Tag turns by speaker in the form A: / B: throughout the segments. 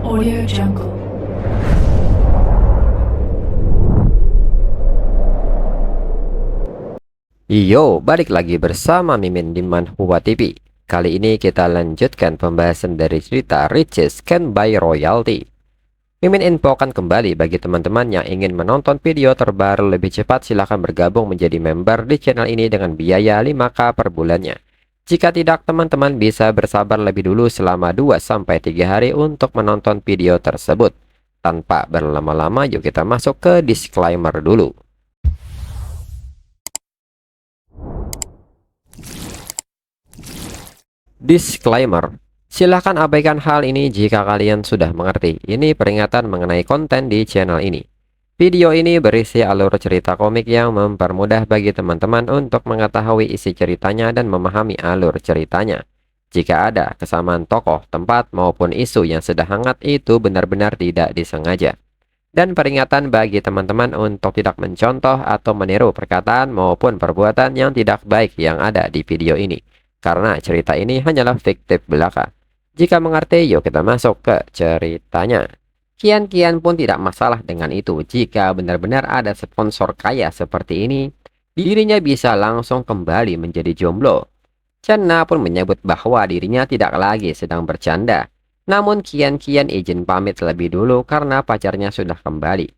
A: Audio Jungle.
B: Yo, balik lagi bersama Mimin di Manhwa TV. Kali ini kita lanjutkan pembahasan dari cerita Riches Can Buy Royalty. Mimin infokan kembali bagi teman-teman yang ingin menonton video terbaru lebih cepat, silahkan bergabung menjadi member di channel ini dengan biaya 5k per bulannya. Jika tidak, teman-teman bisa bersabar lebih dulu selama 2-3 hari untuk menonton video tersebut. Tanpa berlama-lama, yuk kita masuk ke disclaimer dulu. Disclaimer. Silahkan abaikan hal ini jika kalian sudah mengerti. Ini peringatan mengenai konten di channel ini. Video ini berisi alur cerita komik yang mempermudah bagi teman-teman untuk mengetahui isi ceritanya dan memahami alur ceritanya. Jika ada kesamaan tokoh, tempat, maupun isu yang sedang hangat, itu benar-benar tidak disengaja. Dan peringatan bagi teman-teman untuk tidak mencontoh atau meniru perkataan maupun perbuatan yang tidak baik yang ada di video ini. Karena cerita ini hanyalah fiktif belaka. Jika mengerti, yuk kita masuk ke ceritanya. Kian-kian pun tidak masalah dengan itu. Jika benar-benar ada sponsor kaya seperti ini, dirinya bisa langsung kembali menjadi jomblo. Channa pun menyebut bahwa dirinya tidak lagi sedang bercanda. Namun Kian-kian izin pamit lebih dulu karena pacarnya sudah kembali.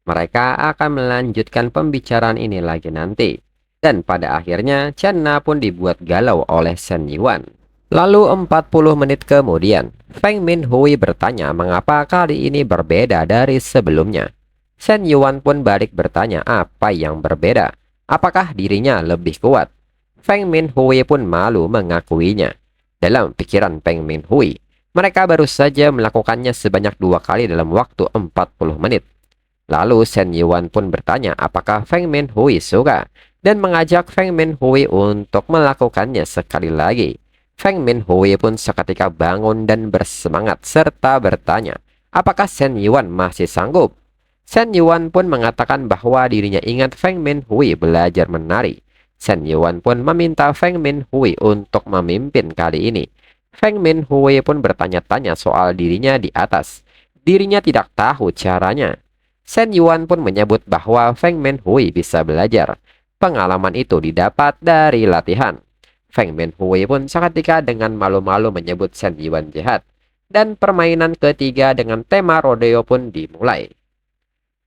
B: Mereka akan melanjutkan pembicaraan ini lagi nanti. Dan pada akhirnya Channa pun dibuat galau oleh Shen Yuan. Lalu 40 menit kemudian, Feng Minhui bertanya mengapa kali ini berbeda dari sebelumnya. Shen Yuan pun balik bertanya apa yang berbeda. Apakah dirinya lebih kuat? Feng Minhui pun malu mengakuinya. Dalam pikiran Feng Minhui, mereka baru saja melakukannya sebanyak 2 kali dalam waktu 40 menit. Lalu Shen Yuan pun bertanya apakah Feng Minhui suka dan mengajak Feng Minhui untuk melakukannya sekali lagi. Feng Minhui pun seketika bangun dan bersemangat serta bertanya, apakah Shen Yuan masih sanggup? Shen Yuan pun mengatakan bahwa dirinya ingat Feng Minhui belajar menari. Shen Yuan pun meminta Feng Minhui untuk memimpin kali ini. Feng Minhui pun bertanya-tanya soal dirinya di atas. Dirinya tidak tahu caranya. Shen Yuan pun menyebut bahwa Feng Minhui bisa belajar. Pengalaman itu didapat dari latihan. Feng Minhui pun seketika dengan malu-malu menyebut Shen Yuan jahat. Dan permainan ketiga dengan tema rodeo pun dimulai.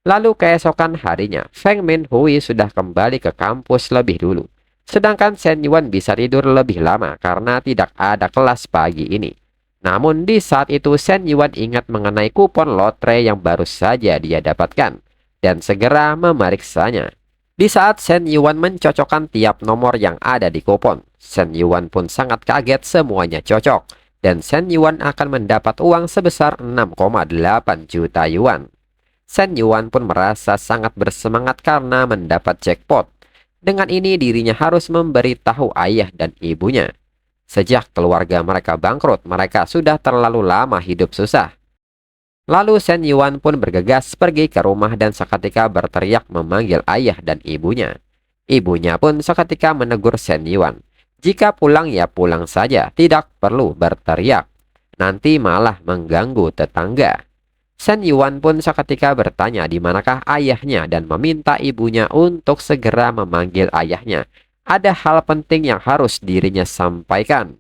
B: Lalu keesokan harinya, Feng Minhui sudah kembali ke kampus lebih dulu. Sedangkan Shen Yuan bisa tidur lebih lama karena tidak ada kelas pagi ini. Namun di saat itu Shen Yuan ingat mengenai kupon lotre yang baru saja dia dapatkan. Dan segera memeriksanya. Di saat Shen Yuan mencocokkan tiap nomor yang ada di kupon, Shen Yuan pun sangat kaget semuanya cocok. Dan Shen Yuan akan mendapat uang sebesar 6,8 juta yuan. Shen Yuan pun merasa sangat bersemangat karena mendapat jackpot. Dengan ini dirinya harus memberitahu ayah dan ibunya. Sejak keluarga mereka bangkrut, mereka sudah terlalu lama hidup susah. Lalu Shen Yuan pun bergegas pergi ke rumah dan seketika berteriak memanggil ayah dan ibunya. Ibunya pun seketika menegur Shen Yuan. Jika pulang ya pulang saja, tidak perlu berteriak. Nanti malah mengganggu tetangga. Shen Yuan pun seketika bertanya di manakah ayahnya dan meminta ibunya untuk segera memanggil ayahnya. Ada hal penting yang harus dirinya sampaikan.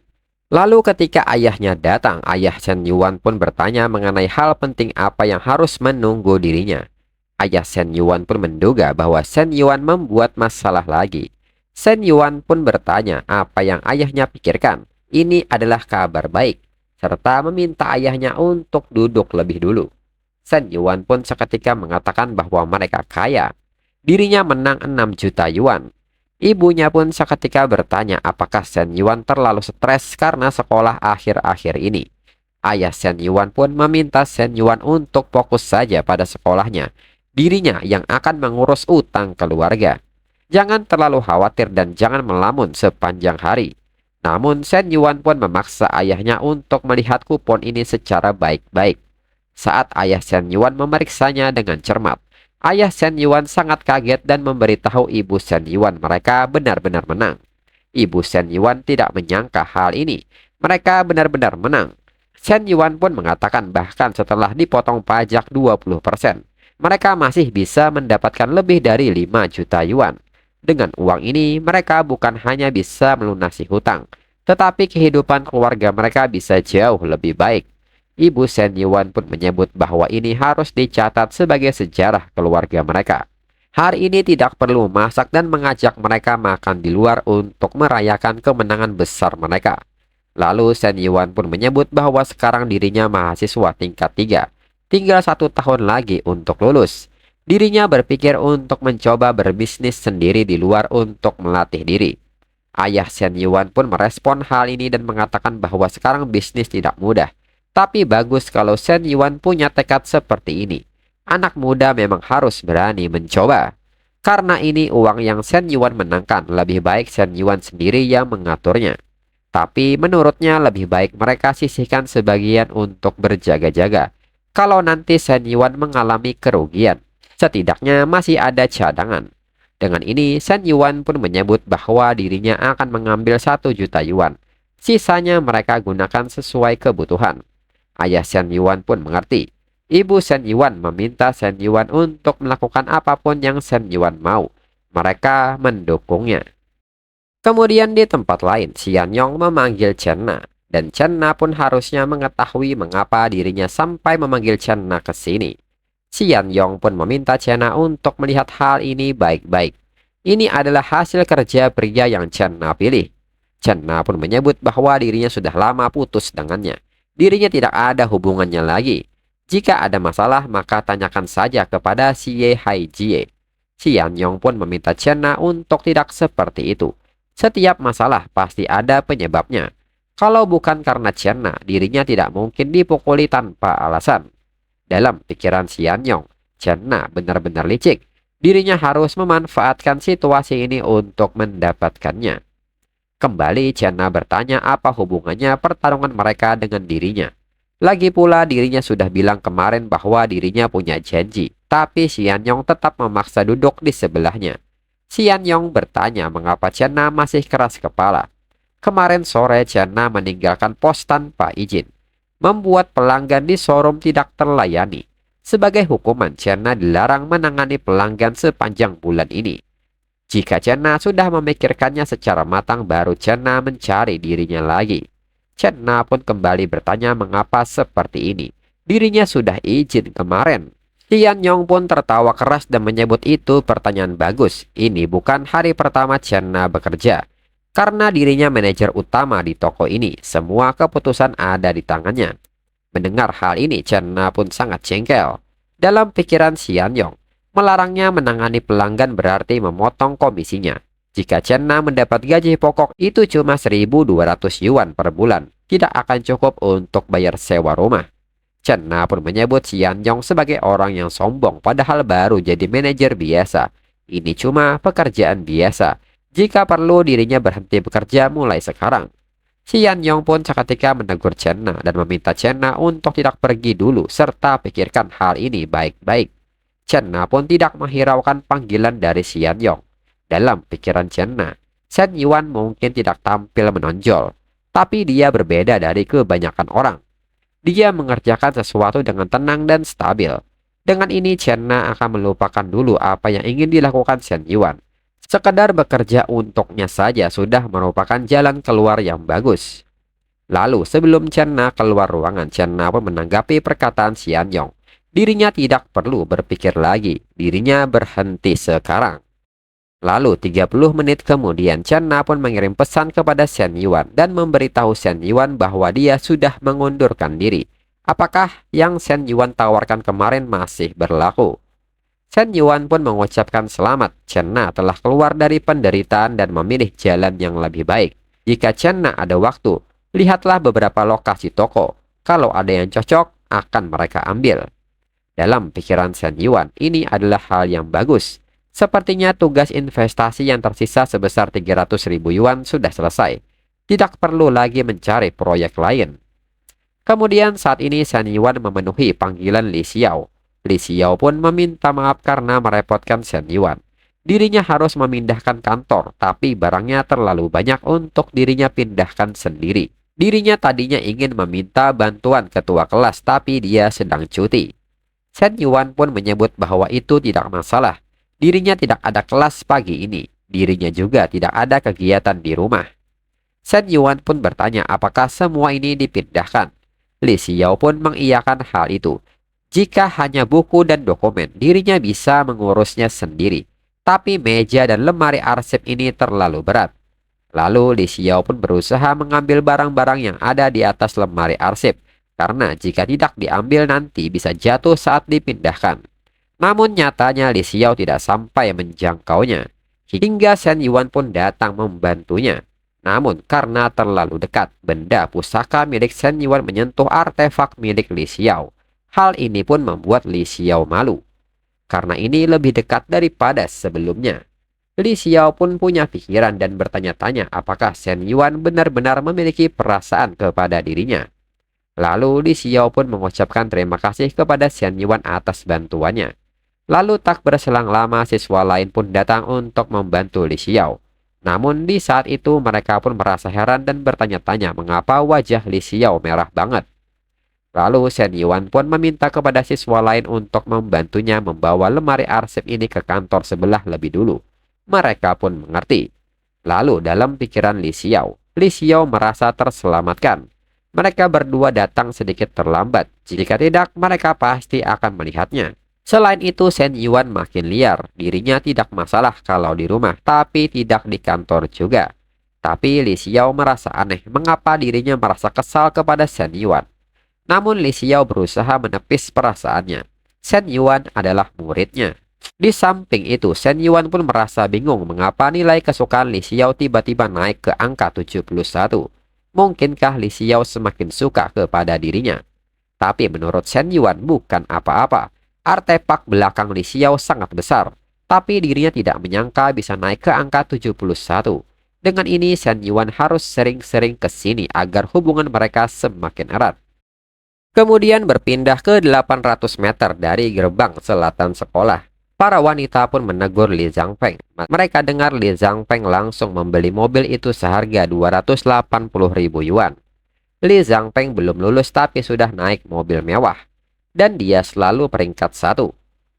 B: Lalu ketika ayahnya datang, ayah Shen Yuan pun bertanya mengenai hal penting apa yang harus menunggu dirinya. Ayah Shen Yuan pun menduga bahwa Shen Yuan membuat masalah lagi. Shen Yuan pun bertanya apa yang ayahnya pikirkan. Ini adalah kabar baik, serta meminta ayahnya untuk duduk lebih dulu. Shen Yuan pun seketika mengatakan bahwa mereka kaya. Dirinya menang 6 juta yuan. Ibunya pun seketika bertanya apakah Shen Yuan terlalu stres karena sekolah akhir-akhir ini. Ayah Shen Yuan pun meminta Shen Yuan untuk fokus saja pada sekolahnya. Dirinya yang akan mengurus utang keluarga. Jangan terlalu khawatir dan jangan melamun sepanjang hari. Namun Shen Yuan pun memaksa ayahnya untuk melihat kupon ini secara baik-baik. Saat ayah Shen Yuan memeriksanya dengan cermat, ayah Shen Yuan sangat kaget dan memberitahu ibu Shen Yuan mereka benar-benar menang. Ibu Shen Yuan tidak menyangka hal ini. Mereka benar-benar menang. Shen Yuan pun mengatakan bahkan setelah dipotong pajak 20%, mereka masih bisa mendapatkan lebih dari 5 juta yuan. Dengan uang ini, mereka bukan hanya bisa melunasi hutang, tetapi kehidupan keluarga mereka bisa jauh lebih baik. Ibu Shen Yuan pun menyebut bahwa ini harus dicatat sebagai sejarah keluarga mereka. Hari ini tidak perlu masak dan mengajak mereka makan di luar untuk merayakan kemenangan besar mereka. Lalu Shen Yuan pun menyebut bahwa sekarang dirinya mahasiswa tingkat 3. Tinggal 1 tahun lagi untuk lulus. Dirinya berpikir untuk mencoba berbisnis sendiri di luar untuk melatih diri. Ayah Shen Yuan pun merespon hal ini dan mengatakan bahwa sekarang bisnis tidak mudah. Tapi bagus kalau Shen Yuan punya tekad seperti ini. Anak muda memang harus berani mencoba. Karena ini uang yang Shen Yuan menangkan, lebih baik Shen Yuan sendiri yang mengaturnya. Tapi menurutnya lebih baik mereka sisihkan sebagian untuk berjaga-jaga. Kalau nanti Shen Yuan mengalami kerugian, setidaknya masih ada cadangan. Dengan ini, Shen Yuan pun menyebut bahwa dirinya akan mengambil 1 juta yuan. Sisanya mereka gunakan sesuai kebutuhan. Ayah Shen Yuan pun mengerti. Ibu Shen Yuan meminta Shen Yuan untuk melakukan apapun yang Shen Yuan mau. Mereka mendukungnya. Kemudian di tempat lain, Xian Yong memanggil Chen Na, dan Chen Na pun harusnya mengetahui mengapa dirinya sampai memanggil Chen Na ke sini. Xian Yong pun meminta Chen Na untuk melihat hal ini baik-baik. Ini adalah hasil kerja pria yang Chen Na pilih. Chen Na pun menyebut bahwa dirinya sudah lama putus dengannya. Dirinya tidak ada hubungannya lagi. Jika ada masalah, maka tanyakan saja kepada Xie Haijie. Xian Yong pun meminta Chen Na untuk tidak seperti itu. Setiap masalah pasti ada penyebabnya. Kalau bukan karena Chen Na, dirinya tidak mungkin dipukuli tanpa alasan. Dalam pikiran Xian Yong, Chen Na benar-benar licik. Dirinya harus memanfaatkan situasi ini untuk mendapatkannya. Kembali Chen Na bertanya apa hubungannya pertarungan mereka dengan dirinya. Lagi pula dirinya sudah bilang kemarin bahwa dirinya punya janji. Tapi Xian Yong tetap memaksa duduk di sebelahnya. Xian Yong bertanya mengapa Chen Na masih keras kepala. Kemarin sore Chen Na meninggalkan pos tanpa izin, membuat pelanggan di showroom tidak terlayani. Sebagai hukuman, Chen Na dilarang menangani pelanggan sepanjang bulan ini. Jika Chen Na sudah memikirkannya secara matang, baru Chen Na mencari dirinya lagi. Chen Na pun kembali bertanya mengapa seperti ini. Dirinya sudah izin kemarin. Xian Yong pun tertawa keras dan menyebut itu pertanyaan bagus. Ini bukan hari pertama Chen Na bekerja. Karena dirinya manajer utama di toko ini, semua keputusan ada di tangannya. Mendengar hal ini, Chen Na pun sangat jengkel. Dalam pikiran Xian Yong, melarangnya menangani pelanggan berarti memotong komisinya. Jika Chen Na mendapat gaji pokok itu cuma 1.200 yuan per bulan, tidak akan cukup untuk bayar sewa rumah. Chen Na pun menyebut Xian Yong sebagai orang yang sombong padahal baru jadi manajer biasa. Ini cuma pekerjaan biasa. Jika perlu dirinya berhenti bekerja mulai sekarang. Xian Yong pun seketika menegur Chen Na dan meminta Chen Na untuk tidak pergi dulu serta pikirkan hal ini baik-baik. Chen Na pun tidak menghiraukan panggilan dari Xian Yong. Dalam pikiran Chen Na, Shen Yuan mungkin tidak tampil menonjol, tapi dia berbeda dari kebanyakan orang. Dia mengerjakan sesuatu dengan tenang dan stabil. Dengan ini Chen Na akan melupakan dulu apa yang ingin dilakukan Shen Yuan. Sekedar bekerja untuknya saja sudah merupakan jalan keluar yang bagus. Lalu sebelum Chen Na keluar ruangan, Chen Na pun menanggapi perkataan Xian Yong. Dirinya tidak perlu berpikir lagi, dirinya berhenti sekarang. Lalu 30 menit kemudian Chen Na pun mengirim pesan kepada Shen Yuan dan memberitahu Shen Yuan bahwa dia sudah mengundurkan diri. Apakah yang Shen Yuan tawarkan kemarin masih berlaku? Shen Yuan pun mengucapkan selamat. Chen Na telah keluar dari penderitaan dan memilih jalan yang lebih baik. Jika Chen Na ada waktu, lihatlah beberapa lokasi toko. Kalau ada yang cocok, akan mereka ambil. Dalam pikiran Shen Yuan, ini adalah hal yang bagus. Sepertinya tugas investasi yang tersisa sebesar 300.000 yuan sudah selesai. Tidak perlu lagi mencari proyek lain. Kemudian saat ini Shen Yuan memenuhi panggilan Li Xiao. Li Xiao pun meminta maaf karena merepotkan Shen Yuan. Dirinya harus memindahkan kantor, tapi barangnya terlalu banyak untuk dirinya pindahkan sendiri. Dirinya tadinya ingin meminta bantuan ketua kelas, tapi dia sedang cuti. Shen Yuan pun menyebut bahwa itu tidak masalah. Dirinya tidak ada kelas pagi ini. Dirinya juga tidak ada kegiatan di rumah. Shen Yuan pun bertanya apakah semua ini dipindahkan. Li Xiao pun mengiyakan hal itu. Jika hanya buku dan dokumen, dirinya bisa mengurusnya sendiri. Tapi meja dan lemari arsip ini terlalu berat. Lalu Li Xiao pun berusaha mengambil barang-barang yang ada di atas lemari arsip. Karena jika tidak diambil nanti bisa jatuh saat dipindahkan. Namun nyatanya Li Xiao tidak sampai menjangkaunya. Hingga Shen Yuan pun datang membantunya. Namun karena terlalu dekat, benda pusaka milik Shen Yuan menyentuh artefak milik Li Xiao. Hal ini pun membuat Li Xiao malu. Karena ini lebih dekat daripada sebelumnya. Li Xiao pun punya pikiran dan bertanya-tanya apakah Shen Yuan benar-benar memiliki perasaan kepada dirinya. Lalu Li Xiao pun mengucapkan terima kasih kepada Shen Yuan atas bantuannya. Lalu tak berselang lama siswa lain pun datang untuk membantu Li Xiao. Namun di saat itu mereka pun merasa heran dan bertanya-tanya mengapa wajah Li Xiao merah banget. Lalu Shen Yuan pun meminta kepada siswa lain untuk membantunya membawa lemari arsip ini ke kantor sebelah lebih dulu. Mereka pun mengerti. Lalu dalam pikiran Li Xiao merasa terselamatkan. Mereka berdua datang sedikit terlambat. Jika tidak, mereka pasti akan melihatnya. Selain itu, Shen Yuan makin liar. Dirinya tidak masalah kalau di rumah, tapi tidak di kantor juga. Tapi Li Xiao merasa aneh mengapa dirinya merasa kesal kepada Shen Yuan. Namun Li Xiao berusaha menepis perasaannya. Shen Yuan adalah muridnya. Di samping itu, Shen Yuan pun merasa bingung mengapa nilai kesukaan Li Xiao tiba-tiba naik ke angka 71. Mungkinkah Li Xiao semakin suka kepada dirinya? Tapi menurut Shen Yuan bukan apa-apa. Artefak belakang Li Xiao sangat besar, tapi dirinya tidak menyangka bisa naik ke angka 71. Dengan ini, Shen Yuan harus sering-sering ke sini agar hubungan mereka semakin erat. Kemudian berpindah ke 800 meter dari gerbang selatan sekolah. Para wanita pun menegur Li Zhangfeng. Mereka dengar Li Zhangfeng langsung membeli mobil itu seharga 280.000 yuan. Li Zhangfeng belum lulus tapi sudah naik mobil mewah. Dan dia selalu peringkat 1.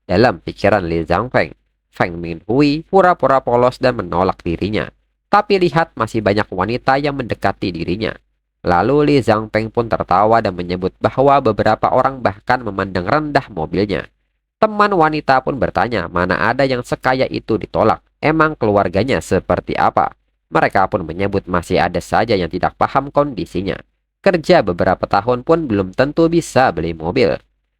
B: Dalam pikiran Li Zhangfeng, Feng Minhui pura-pura polos dan menolak dirinya. Tapi lihat masih banyak wanita yang mendekati dirinya. Lalu Li Zhangfeng pun tertawa dan menyebut bahwa beberapa orang bahkan memandang rendah mobilnya. Teman wanita pun bertanya mana ada yang sekaya itu ditolak. Emang keluarganya seperti apa? Mereka pun menyebut masih ada saja yang tidak paham kondisinya. Kerja beberapa tahun pun belum tentu bisa beli mobil.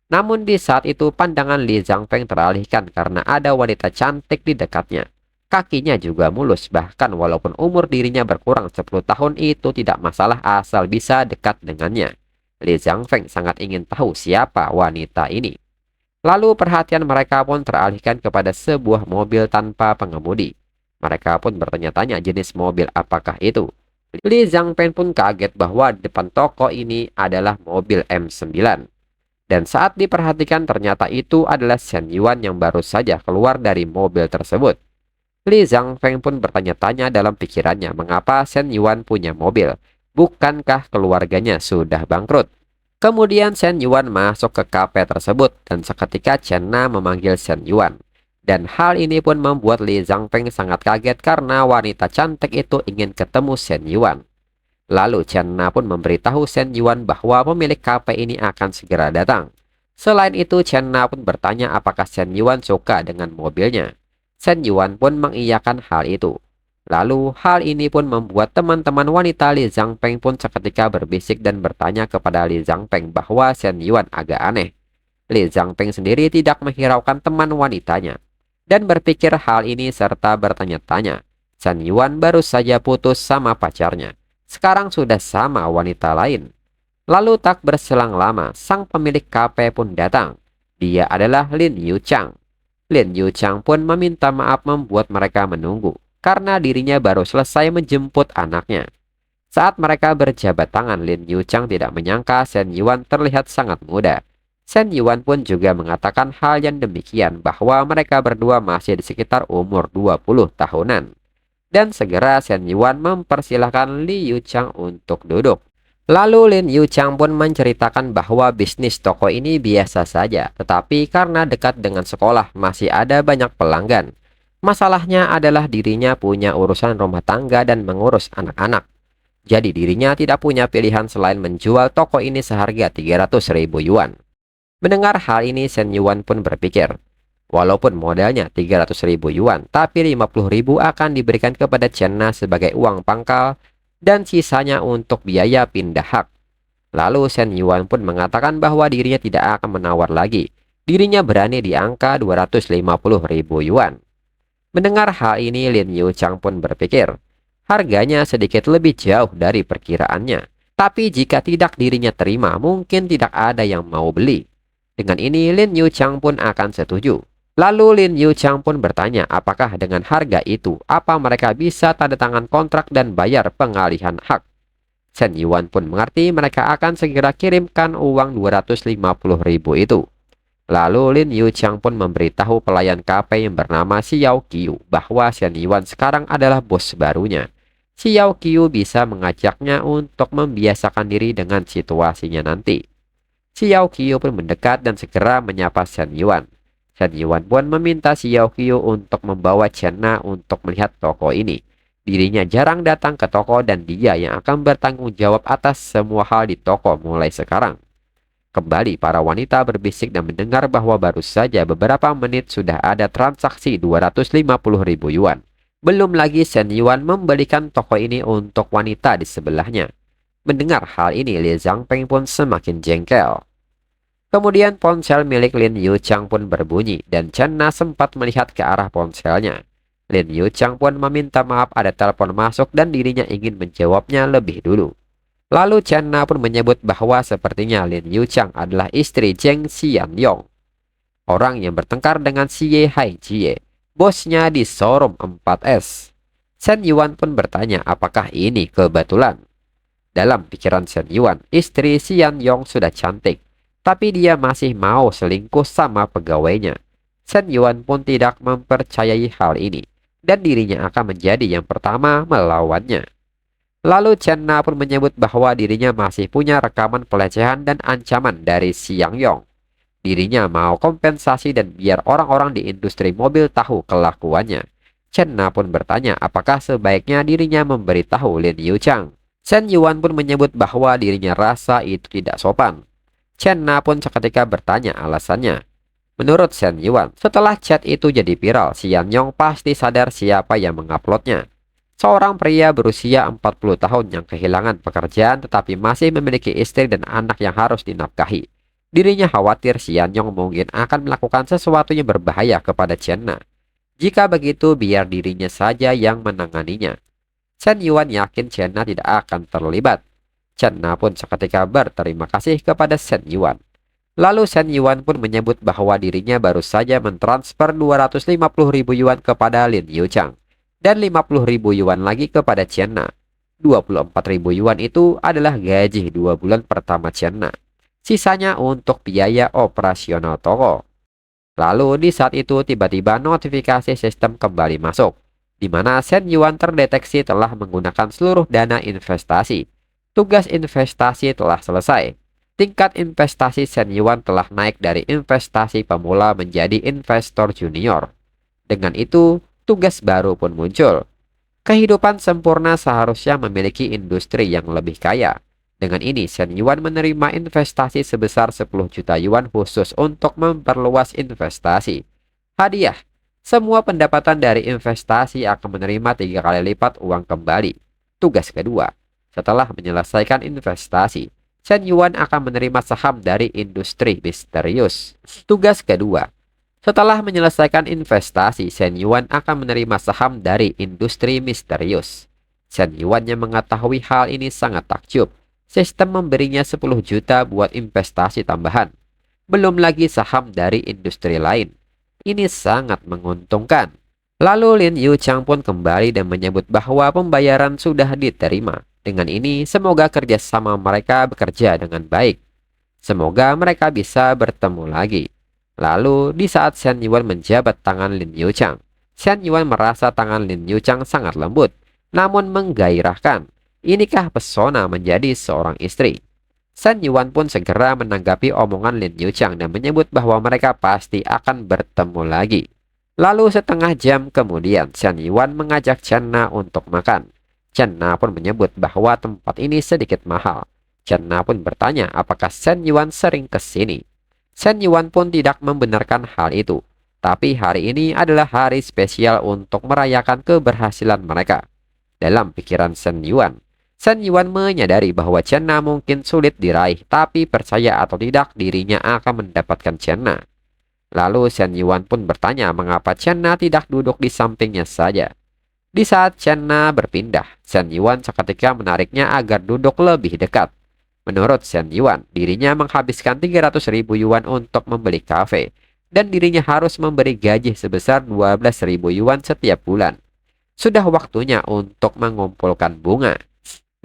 B: Namun di saat itu pandangan Li Zhangfeng teralihkan karena ada wanita cantik di dekatnya. Kakinya juga mulus, bahkan walaupun umur dirinya berkurang 10 tahun itu tidak masalah asal bisa dekat dengannya. Li Zhangfeng sangat ingin tahu siapa wanita ini. Lalu perhatian mereka pun teralihkan kepada sebuah mobil tanpa pengemudi. Mereka pun bertanya-tanya jenis mobil apakah itu. Li Zhangfeng pun kaget bahwa depan toko ini adalah mobil M9. Dan saat diperhatikan ternyata itu adalah Shen Yuan yang baru saja keluar dari mobil tersebut. Li Zhangfeng pun bertanya-tanya dalam pikirannya mengapa Shen Yuan punya mobil. Bukankah keluarganya sudah bangkrut? Kemudian Shen Yuan masuk ke kafe tersebut dan seketika Chen Na memanggil Shen Yuan. Dan hal ini pun membuat Li Zhangfeng sangat kaget karena wanita cantik itu ingin ketemu Shen Yuan. Lalu Chen Na pun memberitahu Shen Yuan bahwa pemilik kafe ini akan segera datang. Selain itu Chen Na pun bertanya apakah Shen Yuan suka dengan mobilnya. Shen Yuan pun mengiyakan hal itu. Lalu hal ini pun membuat teman-teman wanita Li Zhangfeng pun seketika berbisik dan bertanya kepada Li Zhangfeng bahwa Shen Yuan agak aneh. Li Zhangfeng sendiri tidak menghiraukan teman wanitanya dan berpikir hal ini serta bertanya-tanya. Shen Yuan baru saja putus sama pacarnya. Sekarang sudah sama wanita lain. Lalu tak berselang lama, sang pemilik kafe pun datang. Dia adalah Lin Yuchang. Lin Yuchang pun meminta maaf membuat mereka menunggu, karena dirinya baru selesai menjemput anaknya. Saat mereka berjabat tangan, Lin Yuchang tidak menyangka Shen Yuan terlihat sangat muda. Shen Yuan pun juga mengatakan hal yang demikian bahwa mereka berdua masih di sekitar umur 20 tahunan. Dan segera Shen Yuan mempersilahkan Li Yuchang untuk duduk. Lalu Lin Yuchang pun menceritakan bahwa bisnis toko ini biasa saja, tetapi karena dekat dengan sekolah masih ada banyak pelanggan. Masalahnya adalah dirinya punya urusan rumah tangga dan mengurus anak-anak. Jadi dirinya tidak punya pilihan selain menjual toko ini seharga 300.000 yuan. Mendengar hal ini, Shen Yuan pun berpikir, walaupun modalnya 300.000 yuan, tapi 50.000 akan diberikan kepada Chen Na sebagai uang pangkal dan sisanya untuk biaya pindah hak. Lalu Shen Yuan pun mengatakan bahwa dirinya tidak akan menawar lagi. Dirinya berani di angka 250.000 yuan. Mendengar hal ini, Lin Yuchang pun berpikir, harganya sedikit lebih jauh dari perkiraannya. Tapi jika tidak dirinya terima, mungkin tidak ada yang mau beli. Dengan ini, Lin Yuchang pun akan setuju. Lalu Lin Yuchang pun bertanya apakah dengan harga itu, apa mereka bisa tanda tangan kontrak dan bayar pengalihan hak. Shen Yuan pun mengerti mereka akan segera kirimkan uang 250.000 itu. Lalu Lin Yuchang pun memberitahu pelayan kafe yang bernama Xiao Qiu bahwa Shen Yuan sekarang adalah bos barunya. Xiao Qiu bisa mengajaknya untuk membiasakan diri dengan situasinya nanti. Xiao Qiu pun mendekat dan segera menyapa Shen Yuan. Shen Yuan pun meminta Xiao Qiu untuk membawa Chen Na untuk melihat toko ini. Dirinya jarang datang ke toko dan dia yang akan bertanggung jawab atas semua hal di toko mulai sekarang. Kembali para wanita berbisik dan mendengar bahwa baru saja beberapa menit sudah ada transaksi 250.000 yuan. Belum lagi Shen Yuan membelikan toko ini untuk wanita di sebelahnya. Mendengar hal ini, Li Zhangpeng pun semakin jengkel. Kemudian ponsel milik Lin Yuchang pun berbunyi dan Chen Na sempat melihat ke arah ponselnya. Lin Yuchang pun meminta maaf ada telepon masuk dan dirinya ingin menjawabnya lebih dulu. Lalu Chen Na pun menyebut bahwa sepertinya Lin Yuchang adalah istri Zheng Xianyong, orang yang bertengkar dengan Xie Haijie, bosnya di showroom 4S. Shen Yuan pun bertanya apakah ini kebetulan. Dalam pikiran Shen Yuan, istri Xianyong sudah cantik, tapi dia masih mau selingkuh sama pegawainya. Shen Yuan pun tidak mempercayai hal ini, dan dirinya akan menjadi yang pertama melawannya. Lalu Chen Na pun menyebut bahwa dirinya masih punya rekaman pelecehan dan ancaman dari Xianyong. Dirinya mau kompensasi dan biar orang-orang di industri mobil tahu kelakuannya. Chen Na pun bertanya apakah sebaiknya dirinya memberitahu Lin Yuchang. Shen Yuan pun menyebut bahwa dirinya rasa itu tidak sopan. Chen Na pun seketika bertanya alasannya. Menurut Shen Yuan, setelah chat itu jadi viral, Xianyong pasti sadar siapa yang menguploadnya. Seorang pria berusia 40 tahun yang kehilangan pekerjaan tetapi masih memiliki istri dan anak yang harus dinafkahi. Dirinya khawatir Xianyong mungkin akan melakukan sesuatu yang berbahaya kepada Chen Na. Jika begitu, biar dirinya saja yang menanganinya. Shen Yuan yakin Chen Na tidak akan terlibat. Chen Na pun seketika berterima kasih kepada Shen Yuan. Lalu Shen Yuan pun menyebut bahwa dirinya baru saja mentransfer 250.000 yuan kepada Lin Yuchang dan 50.000 yuan lagi kepada Chen Na. 24.000 yuan itu adalah gaji 2 bulan pertama Chen Na. Sisanya untuk biaya operasional toko. Lalu di saat itu tiba-tiba notifikasi sistem kembali masuk, di mana Shen Yuan terdeteksi telah menggunakan seluruh dana investasi. Tugas investasi telah selesai. Tingkat investasi Shen Yuan telah naik dari investasi pemula menjadi investor junior. Dengan itu, tugas baru pun muncul. Kehidupan sempurna seharusnya memiliki industri yang lebih kaya. Dengan ini, Shen Yuan menerima investasi sebesar 10 juta yuan khusus untuk memperluas investasi. Hadiah, semua pendapatan dari investasi akan menerima 3 kali lipat uang kembali. Tugas kedua, setelah menyelesaikan investasi, Shen Yuan akan menerima saham dari industri misterius. Tugas kedua, setelah menyelesaikan investasi, Shen Yuan akan menerima saham dari industri misterius. Shen Yuan yang mengetahui hal ini sangat takjub. Sistem memberinya 10 juta buat investasi tambahan. Belum lagi saham dari industri lain. Ini sangat menguntungkan. Lalu Lin Yuchang pun kembali dan menyebut bahwa pembayaran sudah diterima. Dengan ini, semoga kerjasama mereka bekerja dengan baik. Semoga mereka bisa bertemu lagi. Lalu, di saat Shen Yuan menjabat tangan Lin Yuchang, Shen Yuan merasa tangan Lin Yuchang sangat lembut, namun menggairahkan. Inikah pesona menjadi seorang istri? Shen Yuan pun segera menanggapi omongan Lin Yuchang dan menyebut bahwa mereka pasti akan bertemu lagi. Lalu setengah jam kemudian, Shen Yuan mengajak Chen Na untuk makan. Chen Na pun menyebut bahwa tempat ini sedikit mahal. Chen Na pun bertanya apakah Shen Yuan sering ke sini. Shen Yuan pun tidak membenarkan hal itu. Tapi hari ini adalah hari spesial untuk merayakan keberhasilan mereka. Dalam pikiran Shen Yuan menyadari bahwa Chen Na mungkin sulit diraih, tapi percaya atau tidak dirinya akan mendapatkan Chen Na. Lalu Shen Yuan pun bertanya mengapa Chen Na tidak duduk di sampingnya saja. Di saat Chen Na berpindah, Shen Yuan seketika menariknya agar duduk lebih dekat. Menurut Shen Yuan, dirinya menghabiskan 300.000 yuan untuk membeli kafe, dan dirinya harus memberi gaji sebesar 12.000 yuan setiap bulan. Sudah waktunya untuk mengumpulkan bunga.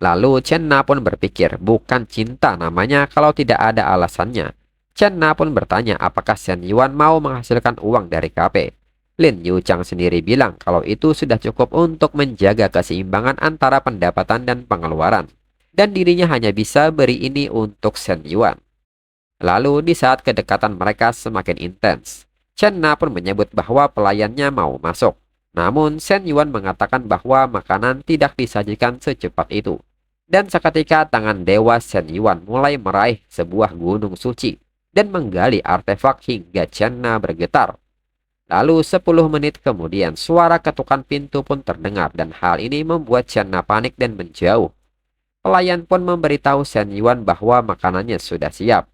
B: Lalu Chen Na pun berpikir, bukan cinta namanya kalau tidak ada alasannya. Chen Na pun bertanya apakah Shen Yuan mau menghasilkan uang dari kafe. Lin Yuchang sendiri bilang kalau itu sudah cukup untuk menjaga keseimbangan antara pendapatan dan pengeluaran. Dan dirinya hanya bisa beri ini untuk Shen Yuan. Lalu di saat kedekatan mereka semakin intens, Chen Na pun menyebut bahwa pelayannya mau masuk. Namun Shen Yuan mengatakan bahwa makanan tidak disajikan secepat itu. Dan seketika tangan dewa Shen Yuan mulai meraih sebuah gunung suci dan menggali artefak hingga Chen Na bergetar. Lalu 10 menit kemudian suara ketukan pintu pun terdengar dan hal ini membuat Chen Na panik dan menjauh. Pelayan pun memberitahu Shen Yuan bahwa makanannya sudah siap.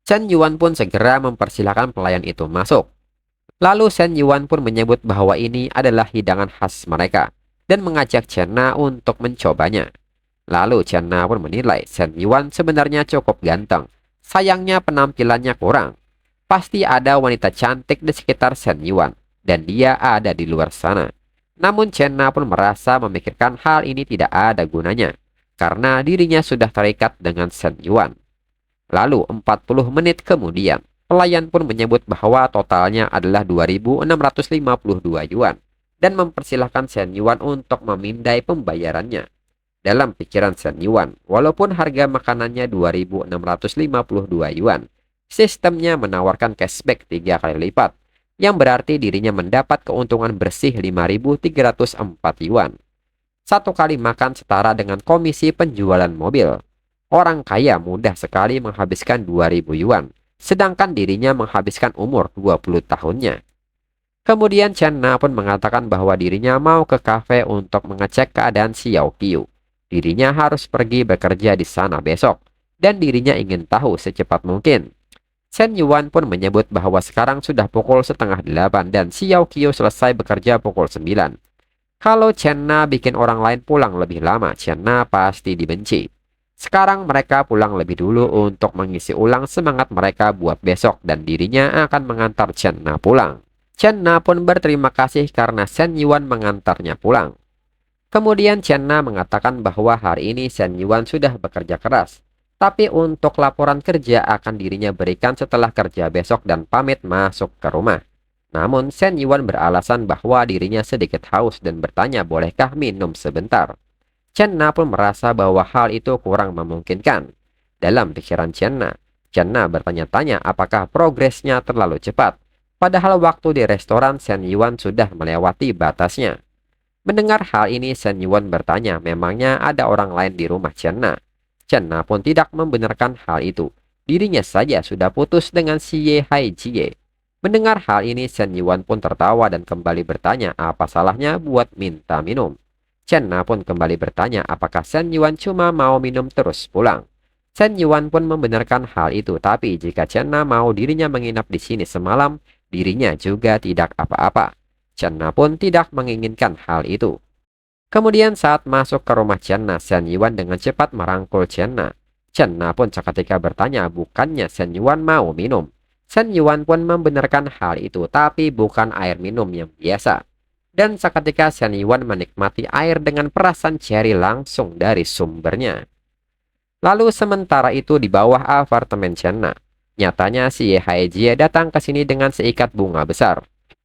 B: Shen Yuan pun segera mempersilahkan pelayan itu masuk. Lalu Shen Yuan pun menyebut bahwa ini adalah hidangan khas mereka dan mengajak Chen Na untuk mencobanya. Lalu Chen Na pun menilai Shen Yuan sebenarnya cukup ganteng. Sayangnya penampilannya kurang. Pasti ada wanita cantik di sekitar Shen Yuan, dan dia ada di luar sana. Namun Chen Na pun merasa memikirkan hal ini tidak ada gunanya, karena dirinya sudah terikat dengan Shen Yuan. Lalu 40 menit kemudian, pelayan pun menyebut bahwa totalnya adalah 2.652 yuan, dan mempersilahkan Shen Yuan untuk memindai pembayarannya. Dalam pikiran Shen Yuan, walaupun harga makanannya 2.652 yuan, sistemnya menawarkan cashback 3 kali lipat, yang berarti dirinya mendapat keuntungan bersih 5.304 yuan. Satu kali makan setara dengan komisi penjualan mobil. Orang kaya mudah sekali menghabiskan 2.000 yuan, sedangkan dirinya menghabiskan umur 20 tahunnya. Kemudian Chen Na pun mengatakan bahwa dirinya mau ke kafe untuk mengecek keadaan Xiao Qiu. Dirinya harus pergi bekerja di sana besok, dan dirinya ingin tahu secepat mungkin. Shen Yuan pun menyebut bahwa sekarang sudah pukul 7:30 dan Xiao Qiu selesai bekerja pukul 9. Kalau Chen Na bikin orang lain pulang lebih lama, Chen Na pasti dibenci. Sekarang mereka pulang lebih dulu untuk mengisi ulang semangat mereka buat besok, dan dirinya akan mengantar Chen Na pulang. Chen Na pun berterima kasih karena Shen Yuan mengantarnya pulang. Kemudian Chen Na mengatakan bahwa hari ini Shen Yuan sudah bekerja keras, tapi untuk laporan kerja akan dirinya berikan setelah kerja besok dan pamit masuk ke rumah. Namun Shen Yuan beralasan bahwa dirinya sedikit haus dan bertanya bolehkah minum sebentar. Chen Na pun merasa bahwa hal itu kurang memungkinkan. Dalam pikiran Chen Na bertanya-tanya apakah progresnya terlalu cepat, padahal waktu di restoran Shen Yuan sudah melewati batasnya. Mendengar hal ini, Shen Yuan bertanya memangnya ada orang lain di rumah Chen Na. Chen Na pun tidak membenarkan hal itu. Dirinya saja sudah putus dengan si Ye Haijie. Mendengar hal ini, Shen Yuan pun tertawa dan kembali bertanya apa salahnya buat minta minum. Chen Na pun kembali bertanya apakah Shen Yuan cuma mau minum terus pulang. Shen Yuan pun membenarkan hal itu, tapi jika Chen Na mau dirinya menginap di sini semalam, dirinya juga tidak apa-apa. Chen Na pun tidak menginginkan hal itu. Kemudian saat masuk ke rumah Chen Na, Shen Yuan dengan cepat merangkul Chen Na. Chen Na pun seketika bertanya bukannya Shen Yuan mau minum. Shen Yuan pun membenarkan hal itu, tapi bukan air minum yang biasa. Dan seketika Shen Yuan menikmati air dengan perasan cherry langsung dari sumbernya. Lalu sementara itu di bawah apartemen Chen Na, nyatanya si Ye Haijie datang ke sini dengan seikat bunga besar.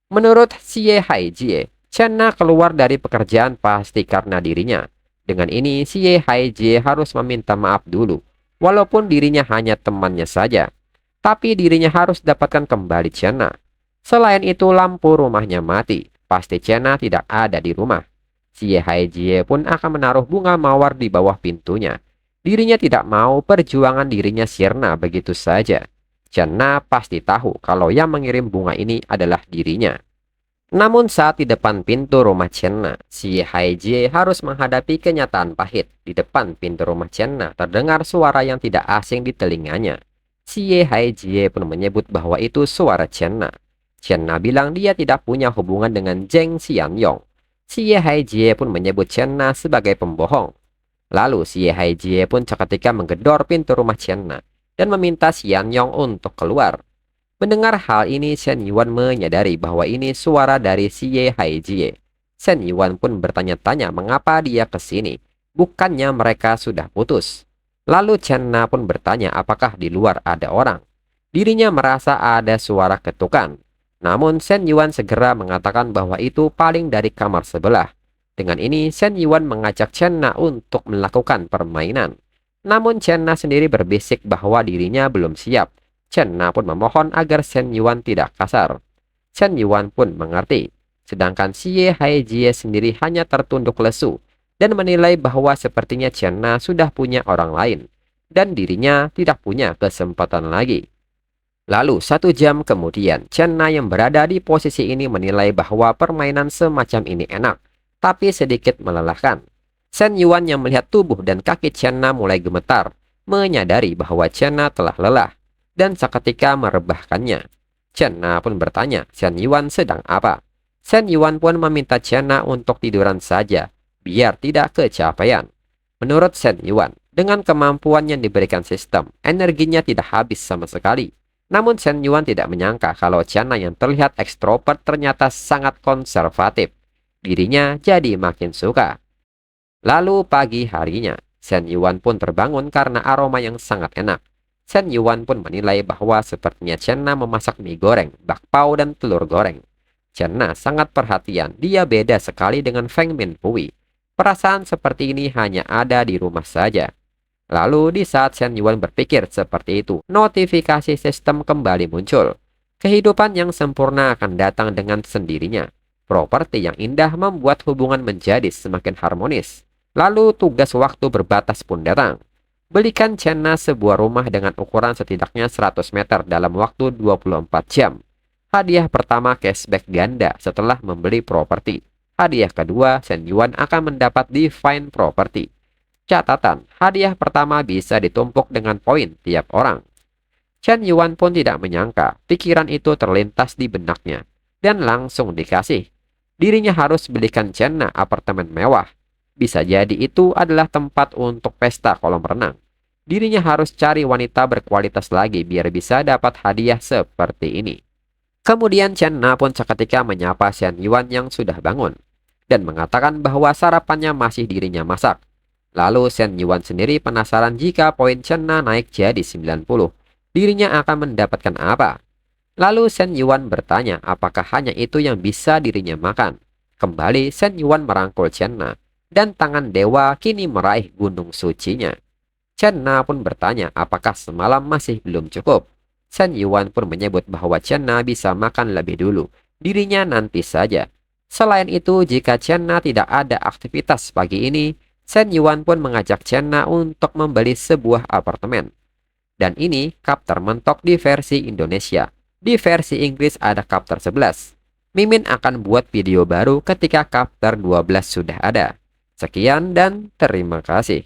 B: Menurut si Ye Haijie, Chen Na keluar dari pekerjaan pasti karena dirinya. Dengan ini, si Ye Haijie harus meminta maaf dulu, walaupun dirinya hanya temannya saja. Tapi dirinya harus dapatkan kembali Chenna. Selain itu, lampu rumahnya mati. Pasti Chenna tidak ada di rumah. Si Ye Haijie pun akan menaruh bunga mawar di bawah pintunya. Dirinya tidak mau perjuangan dirinya sirna begitu saja. Chenna pasti tahu kalau yang mengirim bunga ini adalah dirinya. Namun saat di depan pintu rumah Chenna, si Haijie harus menghadapi kenyataan pahit. Di depan pintu rumah Chenna terdengar suara yang tidak asing di telinganya. Si Haijie pun menyebut bahwa itu suara Chenna. Chenna bilang dia tidak punya hubungan dengan Zheng Xianyong. Si Haijie pun menyebut Chenna sebagai pembohong. Lalu si Haijie pun seketika menggedor pintu rumah Chenna dan meminta Xianyong untuk keluar. Mendengar hal ini, Shen Yuan menyadari bahwa ini suara dari si Ye Haijie. Shen Yuan pun bertanya-tanya mengapa dia ke sini. Bukannya mereka sudah putus. Lalu Chenna pun bertanya apakah di luar ada orang. Dirinya merasa ada suara ketukan. Namun Shen Yuan segera mengatakan bahwa itu paling dari kamar sebelah. Dengan ini, Shen Yuan mengajak Chenna untuk melakukan permainan. Namun Chenna sendiri berbisik bahwa dirinya belum siap. Chenna pun memohon agar Shen Yuan tidak kasar. Shen Yuan pun mengerti. Sedangkan si Ye Haijie sendiri hanya tertunduk lesu dan menilai bahwa sepertinya Chenna sudah punya orang lain dan dirinya tidak punya kesempatan lagi. Lalu 1 jam kemudian, Chenna yang berada di posisi ini menilai bahwa permainan semacam ini enak, tapi sedikit melelahkan. Shen Yuan yang melihat tubuh dan kaki Chenna mulai gemetar, menyadari bahwa Chenna telah lelah dan seketika merebahkannya. Chenna pun bertanya, Shen Yuan sedang apa? Shen Yuan pun meminta Chenna untuk tiduran saja, biar tidak kecapean. Menurut Shen Yuan, dengan kemampuan yang diberikan sistem, energinya tidak habis sama sekali. Namun Shen Yuan tidak menyangka kalau Chenna yang terlihat ekstrovert ternyata sangat konservatif. Dirinya jadi makin suka. Lalu pagi harinya, Shen Yuan pun terbangun karena aroma yang sangat enak. Shen Yuan pun menilai bahwa sepertinya Chenna memasak mie goreng, bakpao, dan telur goreng. Chenna sangat perhatian, dia beda sekali dengan Feng Minpui. Perasaan seperti ini hanya ada di rumah saja. Lalu di saat Shen Yuan berpikir seperti itu, notifikasi sistem kembali muncul. Kehidupan yang sempurna akan datang dengan sendirinya. Properti yang indah membuat hubungan menjadi semakin harmonis. Lalu tugas waktu berbatas pun datang. Belikan Chenna sebuah rumah dengan ukuran setidaknya 100 meter dalam waktu 24 jam. Hadiah pertama cashback ganda setelah membeli properti. Hadiah kedua, Shen Yuan akan mendapat Divine Property. Catatan, hadiah pertama bisa ditumpuk dengan poin tiap orang. Shen Yuan pun tidak menyangka pikiran itu terlintas di benaknya dan langsung dikasih. Dirinya harus belikan Chenna apartemen mewah. Bisa jadi itu adalah tempat untuk pesta kolam renang. Dirinya harus cari wanita berkualitas lagi biar bisa dapat hadiah seperti ini. Kemudian Chenna pun seketika menyapa Shen Yuan yang sudah bangun dan mengatakan bahwa sarapannya masih dirinya masak. Lalu Shen Yuan sendiri penasaran jika poin Chenna naik jadi 90. Dirinya akan mendapatkan apa? Lalu Shen Yuan bertanya apakah hanya itu yang bisa dirinya makan. Kembali Shen Yuan merangkul Chenna. Dan tangan dewa kini meraih gunung sucinya. Chenna pun bertanya apakah semalam masih belum cukup. Shen Yuan pun menyebut bahwa Chenna bisa makan lebih dulu. Dirinya nanti saja. Selain itu, jika Chenna tidak ada aktivitas pagi ini, Shen Yuan pun mengajak Chenna untuk membeli sebuah apartemen. Dan ini kapter mentok di versi Indonesia. Di versi Inggris ada kapter 11. Mimin akan buat video baru ketika kapter 12 sudah ada. Sekian dan terima kasih.